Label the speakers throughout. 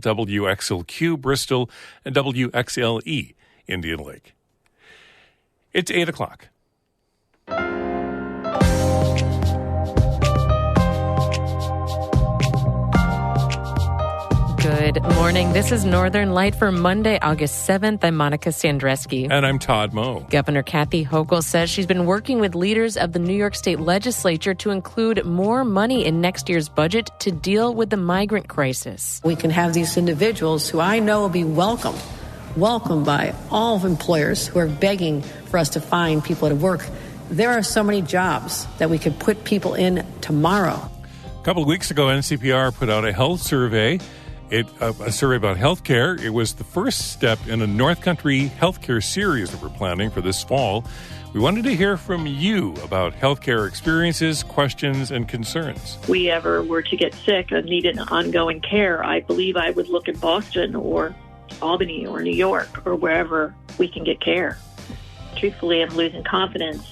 Speaker 1: WXLQ Bristol, and WXLE Indian Lake. It's 8 o'clock.
Speaker 2: Good morning. This is Northern Light for Monday, August 7th. I'm Monica Sandreski.
Speaker 1: And I'm Todd Moe.
Speaker 2: Governor Kathy Hochul says she's been working with leaders of the New York State Legislature to include more money in next year's budget to deal with the migrant crisis.
Speaker 3: We can have these individuals who I know will be welcomed by all employers who are begging for us to find people to work. There are so many jobs that we could put people in tomorrow.
Speaker 1: A couple of weeks ago, NCPR put out a health survey. A survey about healthcare. It was the first step in a North Country healthcare series that we're planning for this fall. We wanted to hear from you about healthcare experiences, questions, and concerns.
Speaker 4: If we ever were to get sick and needed ongoing care, I believe I would look at Boston or Albany or New York or wherever we can get care. Truthfully, I'm losing confidence.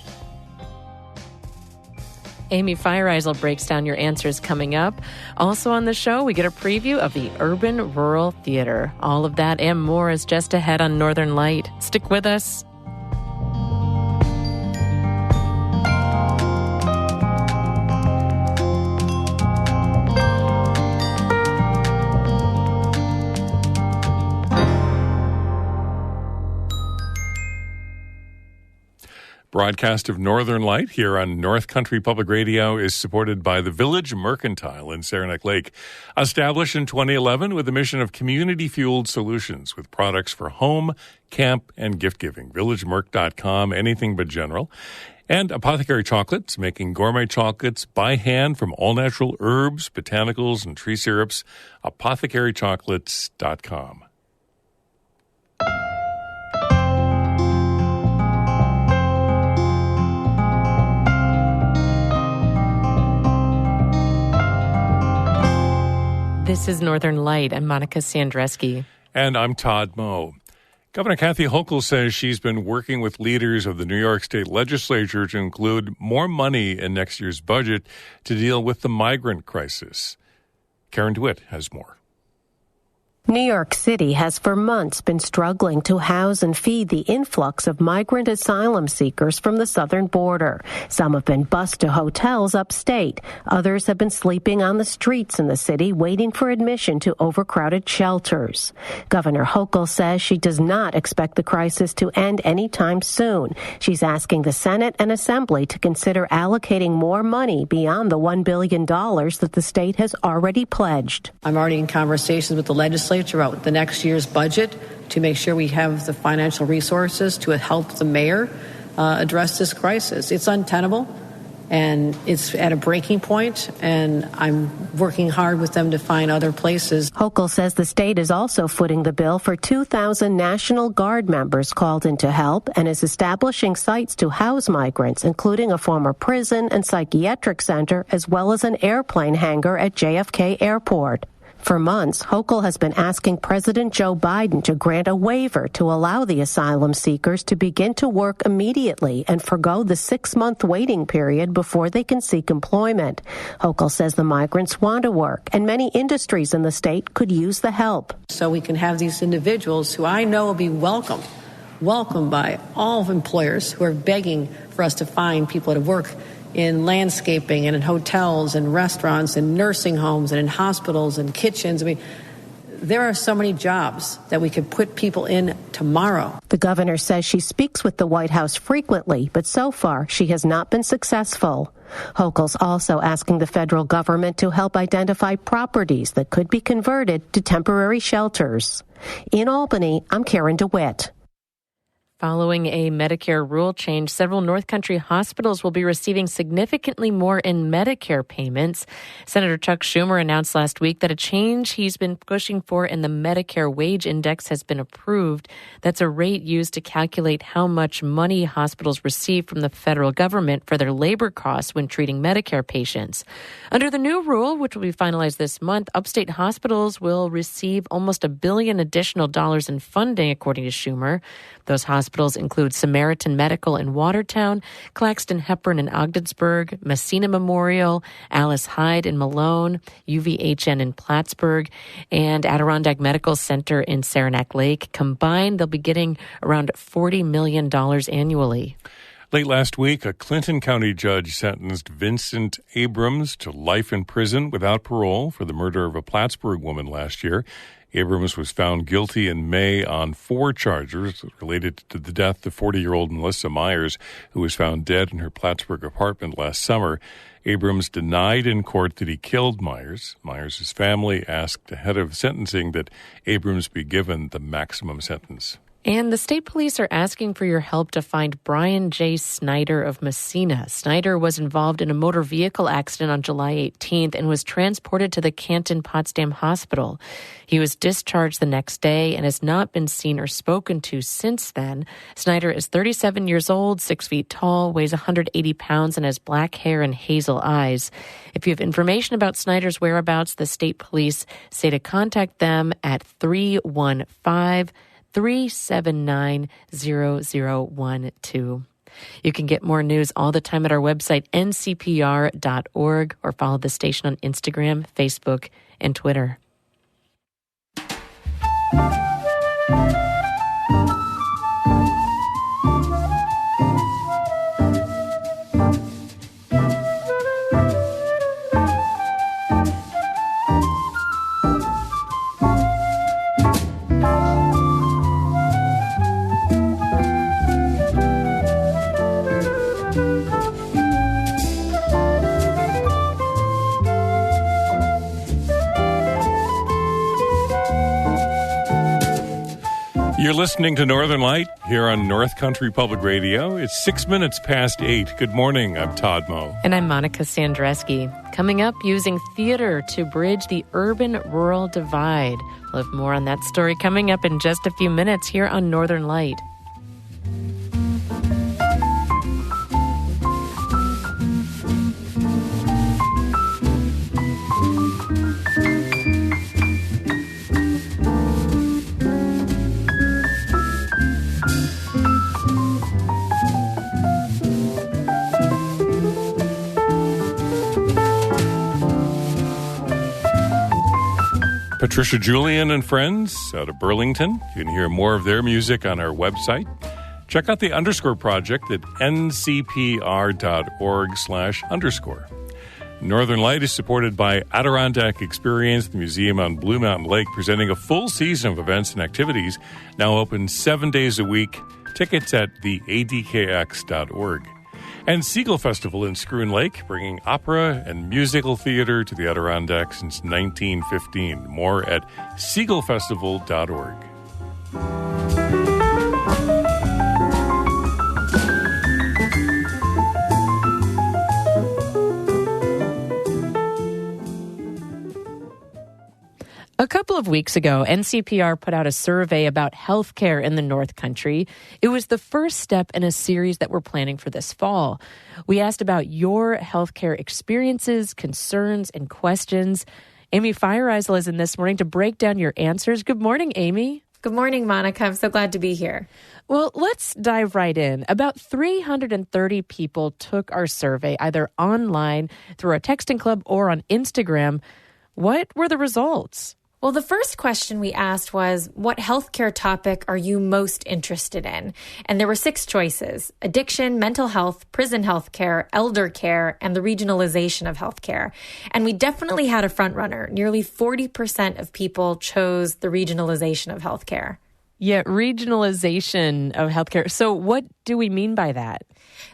Speaker 2: Amy Feiereisel breaks down your answers coming up. Also on the show, we get a preview of the Urban Rural Theater. All of that and more is just ahead on Northern Light. Stick with us.
Speaker 1: Broadcast of Northern Light here on North Country Public Radio is supported by the Village Mercantile in Saranac Lake. Established in 2011 with the mission of community-fueled solutions with products for home, camp, and gift-giving. VillageMerc.com, anything but general. And Apothecary Chocolates, making gourmet chocolates by hand from all-natural herbs, botanicals, and tree syrups. ApothecaryChocolates.com.
Speaker 2: This is Northern Light. I'm Monica Sandreski.
Speaker 1: And I'm Todd Moe. Governor Kathy Hochul says she's been working with leaders of the New York State Legislature to include more money in next year's budget to deal with the migrant crisis. Karen DeWitt has more.
Speaker 5: New York City has for months been struggling to house and feed the influx of migrant asylum seekers from the southern border. Some have been bused to hotels upstate. Others have been sleeping on the streets in the city, waiting for admission to overcrowded shelters. Governor Hochul says she does not expect the crisis to end anytime soon. She's asking the Senate and Assembly to consider allocating more money beyond the $1 billion that the state has already pledged.
Speaker 3: I'm already in conversations with the legislature about the next year's budget to make sure we have the financial resources to help the mayor address this crisis. It's untenable, and it's at a breaking point, and I'm working hard with them to find other places.
Speaker 5: Hochul says the state is also footing the bill for 2,000 National Guard members called in to help and is establishing sites to house migrants, including a former prison and psychiatric center, as well as an airplane hangar at JFK Airport. For months, Hochul has been asking President Joe Biden to grant a waiver to allow the asylum seekers to begin to work immediately and forgo the 6-month waiting period before they can seek employment. Hochul says the migrants want to work, and many industries in the state could use the help.
Speaker 3: So we can have these individuals who I know will be welcomed by all employers who are begging for us to find people to work in landscaping and in hotels and restaurants and nursing homes and in hospitals and kitchens. I mean, there are so many jobs that we could put people in tomorrow.
Speaker 5: The governor says she speaks with the White House frequently, but so far she has not been successful. Hochul's also asking the federal government to help identify properties that could be converted to temporary shelters. In Albany, I'm Karen DeWitt.
Speaker 2: Following a Medicare rule change, several North Country hospitals will be receiving significantly more in Medicare payments. Senator Chuck Schumer announced last week that a change he's been pushing for in the Medicare wage index has been approved. That's a rate used to calculate how much money hospitals receive from the federal government for their labor costs when treating Medicare patients. Under the new rule, which will be finalized this month, upstate hospitals will receive almost $1 billion additional in funding, according to Schumer. Those hospitals hospitals include Samaritan Medical in Watertown, Claxton Hepburn in Ogdensburg, Messina Memorial, Alice Hyde in Malone, UVHN in Plattsburgh, and Adirondack Medical Center in Saranac Lake. Combined, they'll be getting around $40 million annually.
Speaker 1: Late last week, a Clinton County judge sentenced Vincent Abrams to life in prison without parole for the murder of a Plattsburgh woman last year. Abrams was found guilty in May on 4 charges related to the death of 40-year-old Melissa Myers, who was found dead in her Plattsburgh apartment last summer. Abrams denied in court that he killed Myers. Myers' family asked ahead of sentencing that Abrams be given the maximum sentence.
Speaker 2: And the state police are asking for your help to find Brian J. Snyder of Messina. Snyder was involved in a motor vehicle accident on July 18th and was transported to the Canton Potsdam Hospital. He was discharged the next day and has not been seen or spoken to since then. Snyder is 37 years old, 6 feet tall, weighs 180 pounds, and has black hair and hazel eyes. If you have information about Snyder's whereabouts, the state police say to contact them at 315-379-0012. You can get more news all the time at our website, ncpr.org, or follow the station on Instagram, Facebook, and Twitter.
Speaker 1: You're listening to Northern Light here on North Country Public Radio. It's 6 minutes past 8. Good morning. I'm Todd Moe.
Speaker 2: And I'm Monica Sandreski. Coming up, using theater to bridge the urban-rural divide. We'll have more on that story coming up in just a few minutes here on Northern Light.
Speaker 1: Patricia Julian and friends out of Burlington. You can hear more of their music on our website. Check out the Underscore Project at ncpr.org/underscore. Northern Light is supported by Adirondack Experience, the museum on Blue Mountain Lake, presenting a full season of events and activities, now open 7 days a week. Tickets at theadkx.org. And Seagull Festival in Scroon Lake, bringing opera and musical theater to the Adirondack since 1915. More at seagullfestival.org.
Speaker 2: A couple of weeks ago, NCPR put out a survey about healthcare in the North Country. It was the first step in a series that we're planning for this fall. We asked about your healthcare experiences, concerns, and questions. Amy Feiereisel is in this morning to break down your answers. Good morning, Amy.
Speaker 6: Good morning, Monica. I'm so glad to be here.
Speaker 2: Well, let's dive right in. About 330 people took our survey, either online, through our texting club, or on Instagram. What were the results?
Speaker 6: Well, the first question we asked was, what healthcare topic are you most interested in? And there were 6 choices: addiction, mental health, prison healthcare, elder care, and the regionalization of healthcare. And we definitely had a front runner. Nearly 40% of people chose the regionalization of healthcare.
Speaker 2: Yeah, regionalization of healthcare. So what do we mean by that?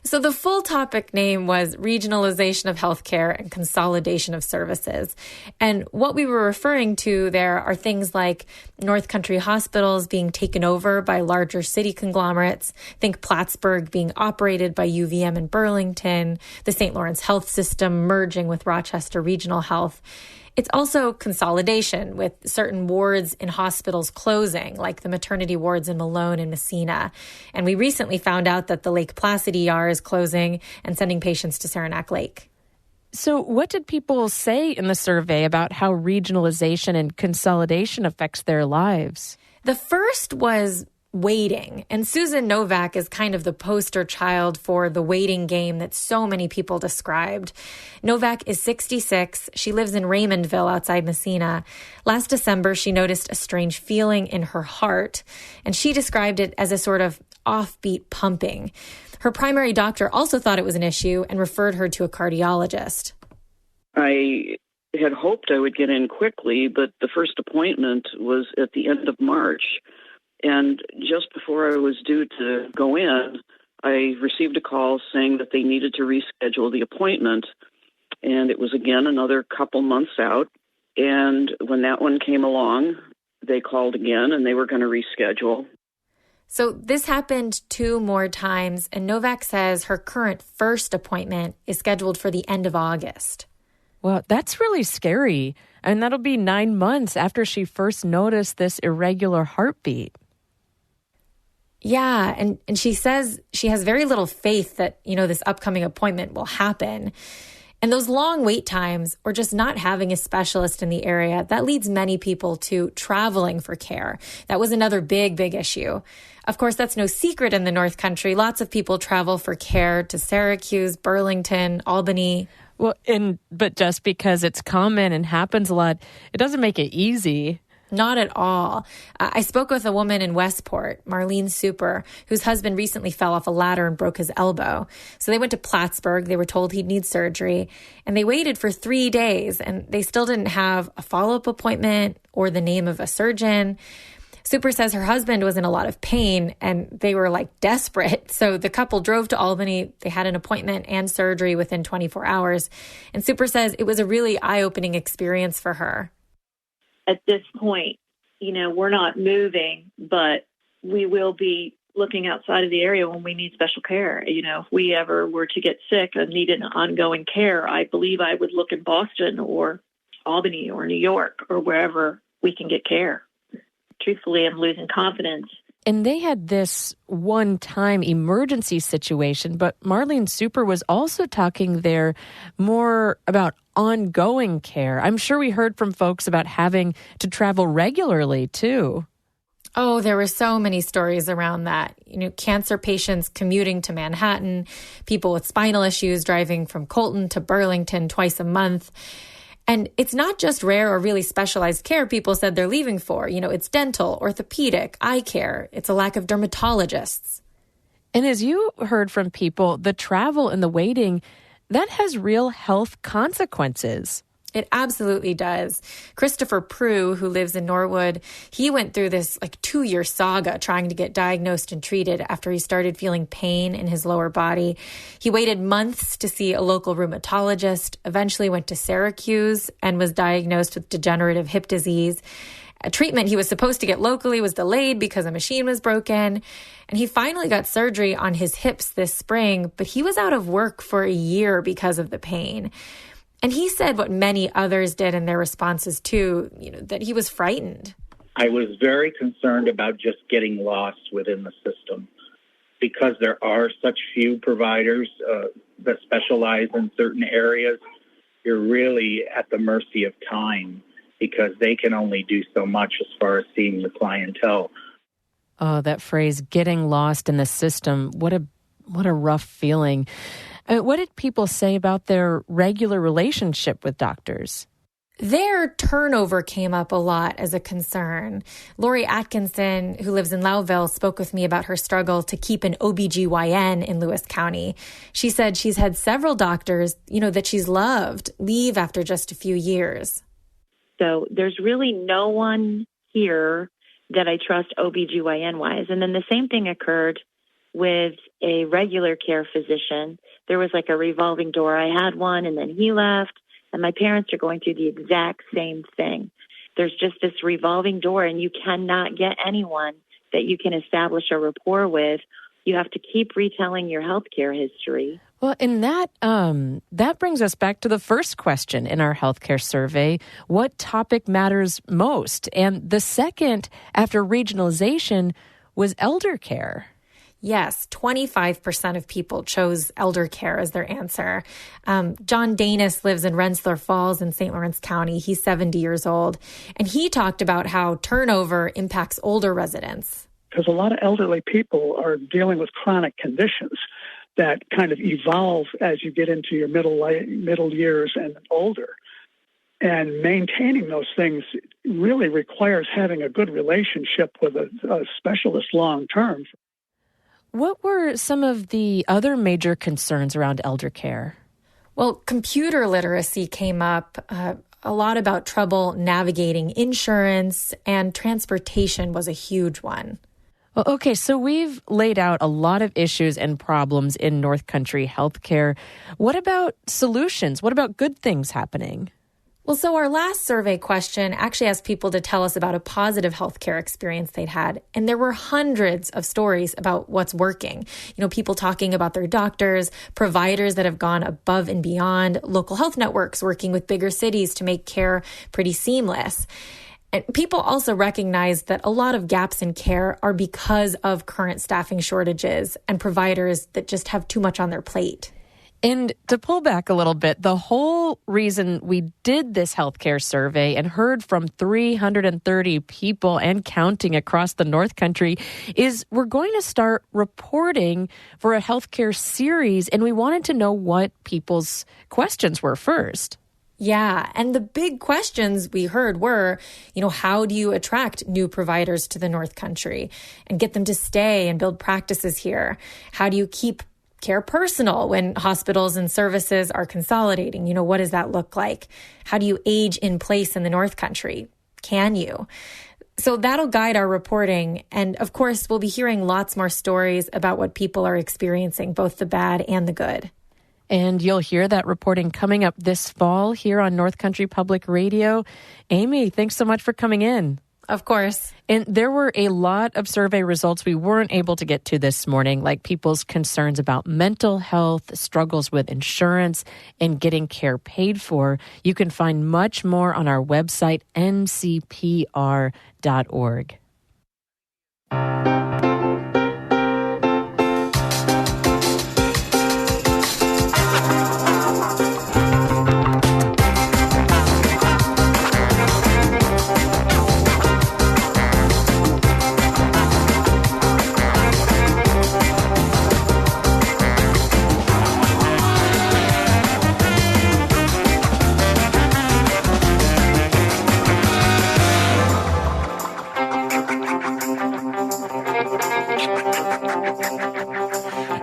Speaker 6: So the full topic name was Regionalization of Healthcare and Consolidation of Services. And what we were referring to there are things like North Country hospitals being taken over by larger city conglomerates. Think Plattsburgh being operated by UVM in Burlington, the St. Lawrence Health System merging with Rochester Regional Health. It's also consolidation, with certain wards in hospitals closing, like the maternity wards in Malone and Messina. And we recently found out that the Lake Placid ER is closing and sending patients to Saranac Lake.
Speaker 2: So what did people say in the survey about how regionalization and consolidation affects their lives?
Speaker 6: The first was waiting. And Susan Novak is kind of the poster child for the waiting game that so many people described. Novak is 66. She lives in Raymondville outside Messina. Last December, she noticed a strange feeling in her heart, and she described it as a sort of offbeat pumping. Her primary doctor also thought it was an issue and referred her to a cardiologist.
Speaker 7: I had hoped I would get in quickly, but the first appointment was at the end of March. And just before I was due to go in, I received a call saying that they needed to reschedule the appointment. And it was again another couple months out. And when that one came along, they called again and they were going to reschedule.
Speaker 6: So this happened 2 more times, and Novak says her current first appointment is scheduled for the end of August.
Speaker 2: Well, that's really scary. And that'll be 9 months after she first noticed this irregular heartbeat.
Speaker 6: Yeah, and she says she has very little faith that, this upcoming appointment will happen. And those long wait times, or just not having a specialist in the area, that leads many people to traveling for care. That was another big issue. Of course, that's no secret in the North Country. Lots of people travel for care to Syracuse, Burlington, Albany.
Speaker 2: Well, but just because it's common and happens a lot, it doesn't make it easy.
Speaker 6: Not at all. I spoke with a woman in Westport, Marlene Super, whose husband recently fell off a ladder and broke his elbow. So they went to Plattsburgh. They were told he'd need surgery, and they waited for 3 days, and they still didn't have a follow-up appointment or the name of a surgeon. Super says her husband was in a lot of pain, and they were desperate. So the couple drove to Albany. They had an appointment and surgery within 24 hours. And Super says it was a really eye-opening experience for her.
Speaker 4: At this point, we're not moving, but we will be looking outside of the area when we need special care. If we ever were to get sick and needed ongoing care, I believe I would look in Boston or Albany or New York or wherever we can get care. Truthfully, I'm losing confidence.
Speaker 2: And they had this one-time emergency situation, but Marlene Super was also talking there more about ongoing care. I'm sure we heard from folks about having to travel regularly, too.
Speaker 6: Oh, there were so many stories around that. Cancer patients commuting to Manhattan, people with spinal issues driving from Colton to Burlington twice a month. And it's not just rare or really specialized care people said they're leaving for. It's dental, orthopedic, eye care. It's a lack of dermatologists.
Speaker 2: And as you heard from people, the travel and the waiting, that has real health consequences.
Speaker 6: It absolutely does. Christopher Prue, who lives in Norwood, he went through this 2-year saga trying to get diagnosed and treated after he started feeling pain in his lower body. He waited months to see a local rheumatologist, eventually went to Syracuse and was diagnosed with degenerative hip disease. A treatment he was supposed to get locally was delayed because a machine was broken. And he finally got surgery on his hips this spring, but he was out of work for a year because of the pain. And he said what many others did in their responses too, that he was frightened.
Speaker 8: I was very concerned about just getting lost within the system because there are such few providers that specialize in certain areas. You're really at the mercy of time because they can only do so much as far as seeing the clientele.
Speaker 2: Oh, that phrase, getting lost in the system. What a rough feeling. What did people say about their regular relationship with doctors?
Speaker 6: Their turnover came up a lot as a concern. Lori Atkinson, who lives in Lowville, spoke with me about her struggle to keep an OBGYN in Lewis County. She said she's had several doctors, that she's loved, leave after just a few years.
Speaker 4: So there's really no one here that I trust OBGYN-wise. And then the same thing occurred with a regular care physician. There was a revolving door. I had one and then he left, and my parents are going through the exact same thing. There's just this revolving door, and you cannot get anyone that you can establish a rapport with. You have to keep retelling your healthcare history.
Speaker 2: Well, and that brings us back to the first question in our healthcare survey. What topic matters most? And the second, after regionalization, was elder care.
Speaker 6: Yes, 25% of people chose elder care as their answer. John Danis lives in Rensselaer Falls in St. Lawrence County. He's 70 years old. And he talked about how turnover impacts older residents.
Speaker 9: because a lot of elderly people are dealing with chronic conditions that kind of evolve as you get into your middle years and older. And maintaining those things really requires having a good relationship with a specialist long term.
Speaker 2: What were some of the other major concerns around elder care?
Speaker 6: Well, computer literacy came up, a lot about trouble navigating insurance, and transportation was a huge one.
Speaker 2: Well, okay, so we've laid out a lot of issues and problems in North Country healthcare. What about solutions? What about good things happening?
Speaker 6: Well, so our last survey question actually asked people to tell us about a positive healthcare experience they'd had. And there were hundreds of stories about what's working. People talking about their doctors, providers that have gone above and beyond, local health networks working with bigger cities to make care pretty seamless. And people also recognize that a lot of gaps in care are because of current staffing shortages and providers that just have too much on their plate.
Speaker 2: And to pull back a little bit, the whole reason we did this healthcare survey and heard from 330 people and counting across the North Country is we're going to start reporting for a healthcare series, and we wanted to know what people's questions were first.
Speaker 6: Yeah, and the big questions we heard were, how do you attract new providers to the North Country and get them to stay and build practices here? How do you keep care personal when hospitals and services are consolidating? What does that look like? How do you age in place in the North Country? Can you? So that'll guide our reporting. And of course, we'll be hearing lots more stories about what people are experiencing, both the bad and the good.
Speaker 2: And you'll hear that reporting coming up this fall here on North Country Public Radio. Amy, thanks so much for coming in.
Speaker 6: Of course.
Speaker 2: And there were a lot of survey results we weren't able to get to this morning, like people's concerns about mental health, struggles with insurance, and getting care paid for. You can find much more on our website, ncpr.org.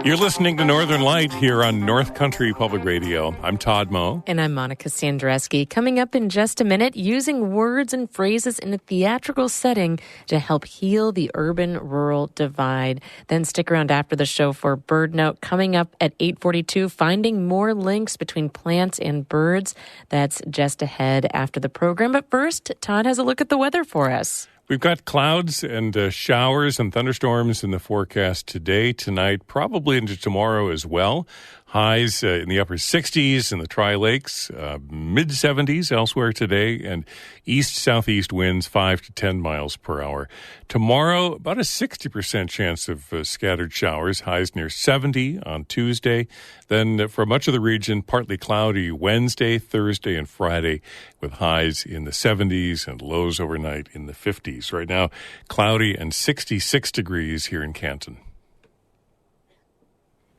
Speaker 1: You're listening to Northern Light here on North Country Public Radio. I'm Todd Moe.
Speaker 2: And I'm Monica Sandreski. Coming up in just a minute, using words and phrases in a theatrical setting to help heal the urban-rural divide. Then stick around after the show for Bird Note. Coming up at 8:42, finding more links between plants and birds. That's just ahead after the program. But first, Todd has a look at the weather for us.
Speaker 1: We've got clouds and showers and thunderstorms in the forecast today, tonight, probably into tomorrow as well. Highs in the upper 60s in the Tri-Lakes, mid-70s elsewhere today, and east-southeast winds 5 to 10 miles per hour. Tomorrow, about a 60% chance of scattered showers, highs near 70 on Tuesday. Then for much of the region, partly cloudy Wednesday, Thursday, and Friday, with highs in the 70s and lows overnight in the 50s. Right now, cloudy and 66 degrees here in Canton.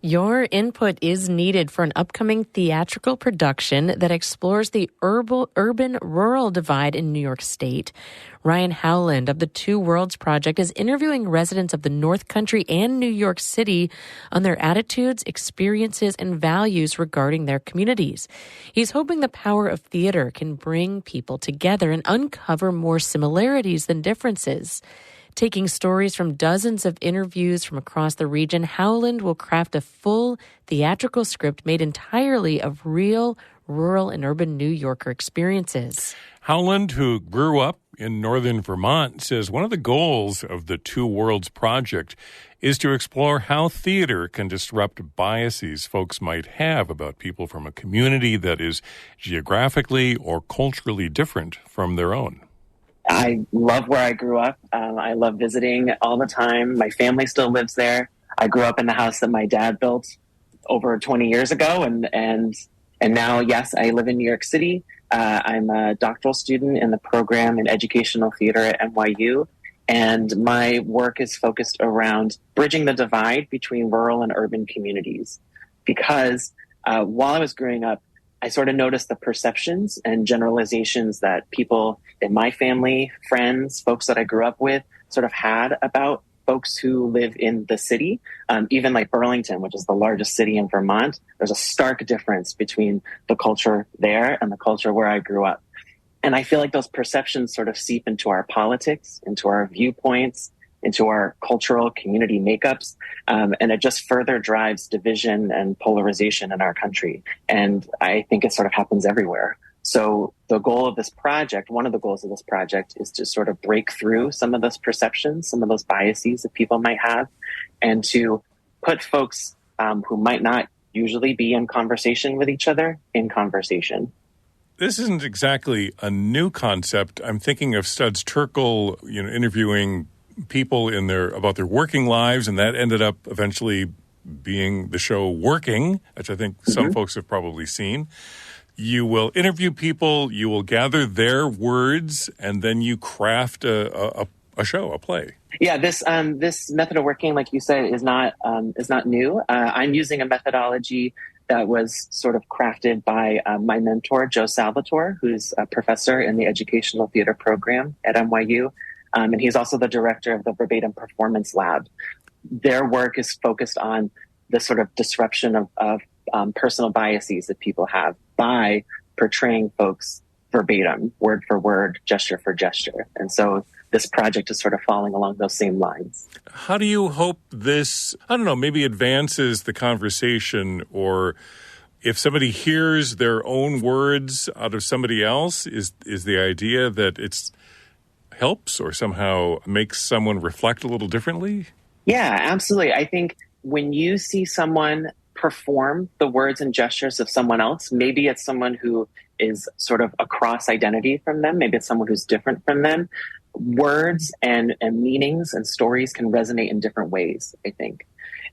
Speaker 2: Your input is needed for an upcoming theatrical production that explores the urban-rural divide in New York State. Ryan Howland of the Two Worlds Project is interviewing residents of the North Country and New York City on their attitudes, experiences, and values regarding their communities. He's hoping the power of theater can bring people together and uncover more similarities than differences. Taking stories from dozens of interviews from across the region, Howland will craft a full theatrical script made entirely of real, rural, and urban New Yorker experiences.
Speaker 1: Howland, who grew up in northern Vermont, says one of the goals of the Two Worlds Project is to explore how theater can disrupt biases folks might have about people from a community that is geographically or culturally different from their own.
Speaker 10: I love where I grew up. I love visiting all the time. My family still lives there. I grew up in the house that my dad built over 20 years ago. And now, yes, I live in New York City. I'm a doctoral student in the program in educational theater at NYU. And my work is focused around bridging the divide between rural and urban communities. Because while I was growing up, I sort of noticed the perceptions and generalizations that people in my family, friends, folks that I grew up with sort of had about folks who live in the city. Even like Burlington, which is the largest city in Vermont, there's a stark difference between the culture there and the culture where I grew up. And I feel like those perceptions sort of seep into our politics, into our viewpoints, into our cultural community makeups. And it just further drives division and polarization in our country. And I think it sort of happens everywhere. So the goal of this project, one of the goals of this project, is to sort of break through some of those perceptions, some of those biases that people might have, and to put folks who might not usually be in conversation with each other in conversation.
Speaker 1: This isn't exactly a new concept. I'm thinking of Studs Terkel, interviewing people about their working lives, and that ended up eventually being the show Working, which I think some folks have probably seen. You will interview people, you will gather their words, and then you craft a show, a play.
Speaker 10: Yeah, this method of working, like you said, is not new. I'm using a methodology that was sort of crafted by my mentor, Joe Salvatore, who's a professor in the educational theater program at NYU. And he's also the director of the Verbatim Performance Lab. Their work is focused on the sort of disruption of personal biases that people have by portraying folks verbatim, word for word, gesture for gesture. And so this project is sort of falling along those same lines.
Speaker 1: How do you hope this, maybe advances the conversation, or if somebody hears their own words out of somebody else, is the idea that it's helps or somehow makes someone reflect a little differently?
Speaker 10: Yeah, absolutely. I think when you see someone perform the words and gestures of someone else, maybe it's someone who is sort of a cross identity from them, maybe it's someone who's different from them, words and meanings and stories can resonate in different ways, I think.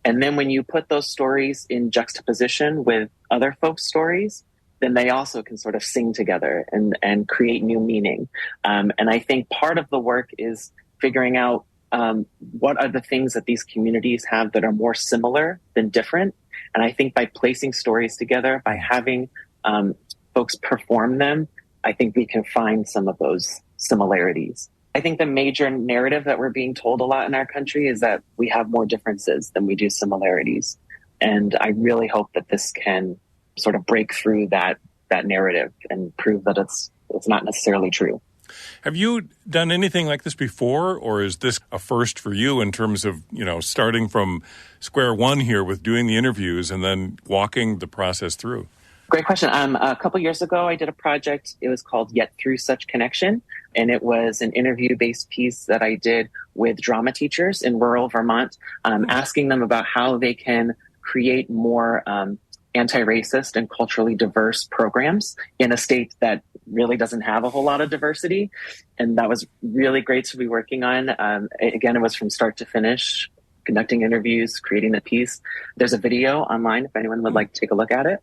Speaker 10: And then when you put those stories in juxtaposition with other folks' stories, then they also can sort of sing together and create new meaning. And I think part of the work is figuring out what are the things that these communities have that are more similar than different. And I think by placing stories together, by having folks perform them, I think we can find some of those similarities. I think the major narrative that we're being told a lot in our country is that we have more differences than we do similarities. And I really hope that this can sort of break through that narrative and prove that it's not necessarily true.
Speaker 1: Have you done anything like this before, or is this a first for you in terms of, starting from square one here with doing the interviews and then walking the process through?
Speaker 10: Great question. A couple years ago, I did a project. It was called Yet Through Such Connection, and it was an interview-based piece that I did with drama teachers in rural Vermont, asking them about how they can create more anti-racist and culturally diverse programs in a state that really doesn't have a whole lot of diversity. And that was really great to be working on. Again, it was from start to finish, conducting interviews, creating the piece. There's a video online if anyone would like to take a look at it.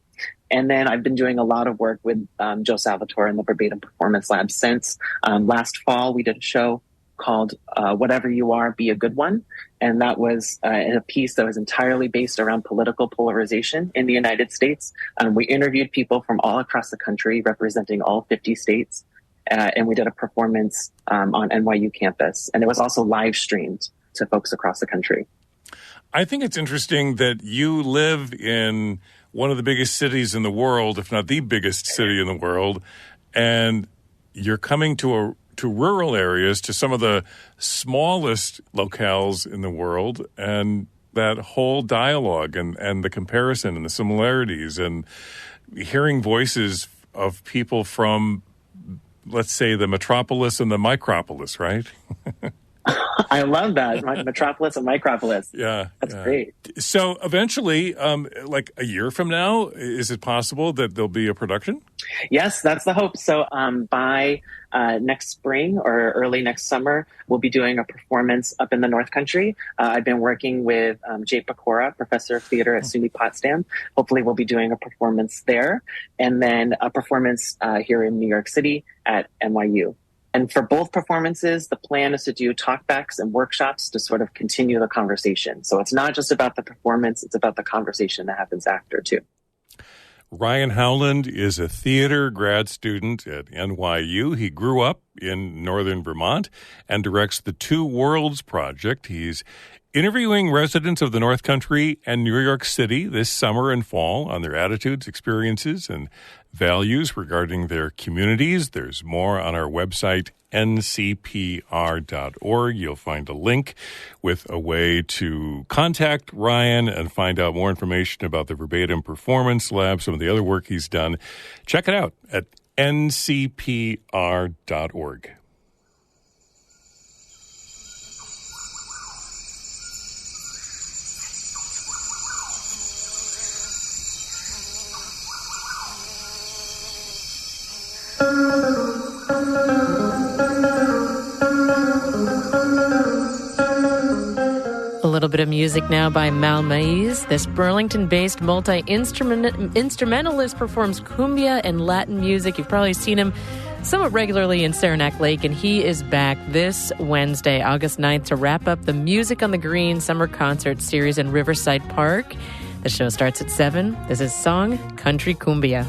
Speaker 10: And then I've been doing a lot of work with Joe Salvatore in the Verbatim Performance Lab since. Last fall, we did a show called Whatever You Are, Be a Good One. And that was a piece that was entirely based around political polarization in the United States. We interviewed people from all across the country representing all 50 states. And we did a performance on NYU campus. And it was also live streamed to folks across the country.
Speaker 1: I think it's interesting that you live in one of the biggest cities in the world, if not the biggest city in the world, and you're coming to rural areas, to some of the smallest locales in the world, and that whole dialogue and the comparison and the similarities and hearing voices of people from, let's say, the metropolis and the micropolis, right?
Speaker 10: I love that. Metropolis and micropolis.
Speaker 1: Yeah.
Speaker 10: That's great.
Speaker 1: So eventually, like a year from now, is it possible that there'll be a production?
Speaker 10: Yes, that's the hope. So by next spring or early next summer, we'll be doing a performance up in the North Country. I've been working with Jay Pecora, professor of theater at SUNY Potsdam. Hopefully we'll be doing a performance there. And then a performance here in New York City at NYU. And for both performances, the plan is to do talkbacks and workshops to sort of continue the conversation. So it's not just about the performance, it's about the conversation that happens after, too.
Speaker 1: Ryan Howland is a theater grad student at NYU. He grew up in northern Vermont and directs the Two Worlds Project. He's interviewing residents of the North Country and New York City this summer and fall on their attitudes, experiences, and values regarding their communities. There's more on our website, ncpr.org. You'll find a link with a way to contact Ryan and find out more information about the Verbatim Performance Lab, some of the other work he's done. Check it out at ncpr.org.
Speaker 2: A little bit of music now by Mal Maiz. This Burlington-based multi-instrumentalist performs cumbia and Latin music. You've probably seen him somewhat regularly in Saranac Lake, and he is back this Wednesday, August 9th, to wrap up the Music on the Green summer concert series in Riverside Park. The show starts at 7. This is song Country Cumbia.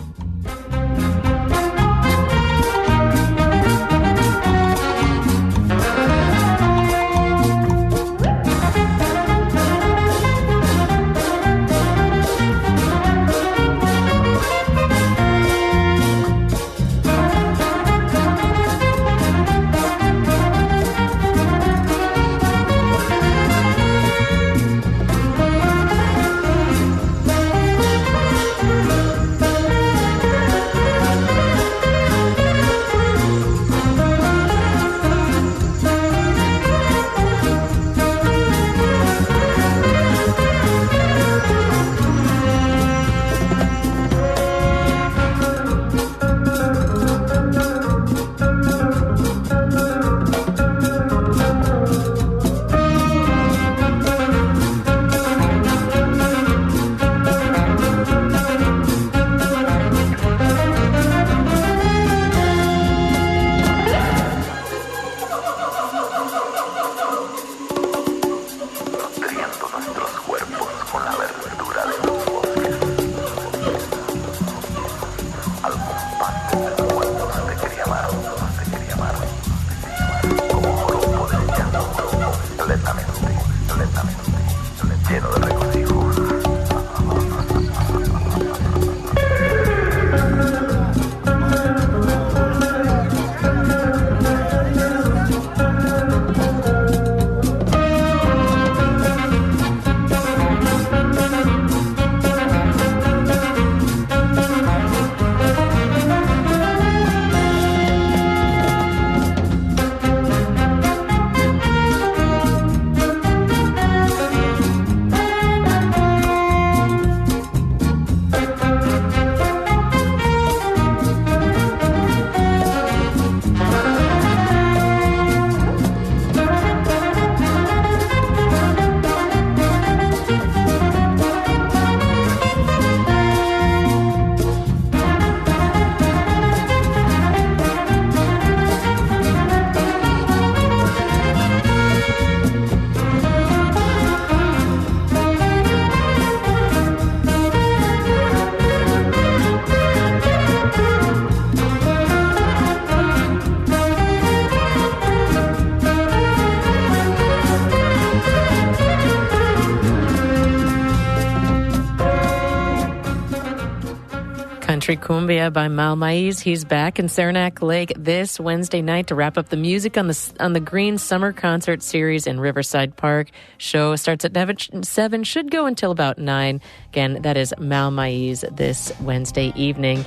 Speaker 2: Country Cumbia by Mal Maiz. He's back in Saranac Lake this Wednesday night to wrap up the Music on the Green summer concert series in Riverside Park. Show starts at 7, should go until about 9. Again, that is Mal Maiz this Wednesday evening.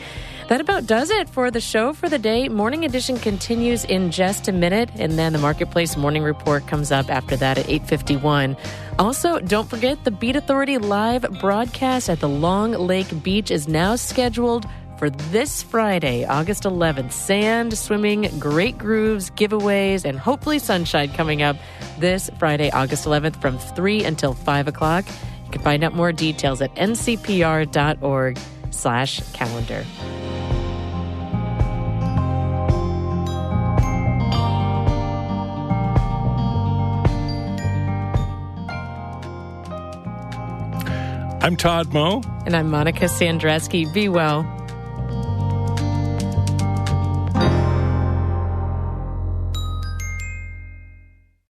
Speaker 2: That about does it for the show for the day. Morning Edition continues in just a minute, and then the Marketplace Morning Report comes up after that at 8:51. Also, don't forget the Beat Authority live broadcast at the Long Lake Beach is now scheduled for this Friday, August 11th. Sand, swimming, great grooves, giveaways, and hopefully sunshine coming up this Friday, August 11th from 3 until 5 o'clock. You can find out more details at ncpr.org/calendar.
Speaker 1: I'm Todd Moe.
Speaker 2: And I'm Monica Sandreski. Be well.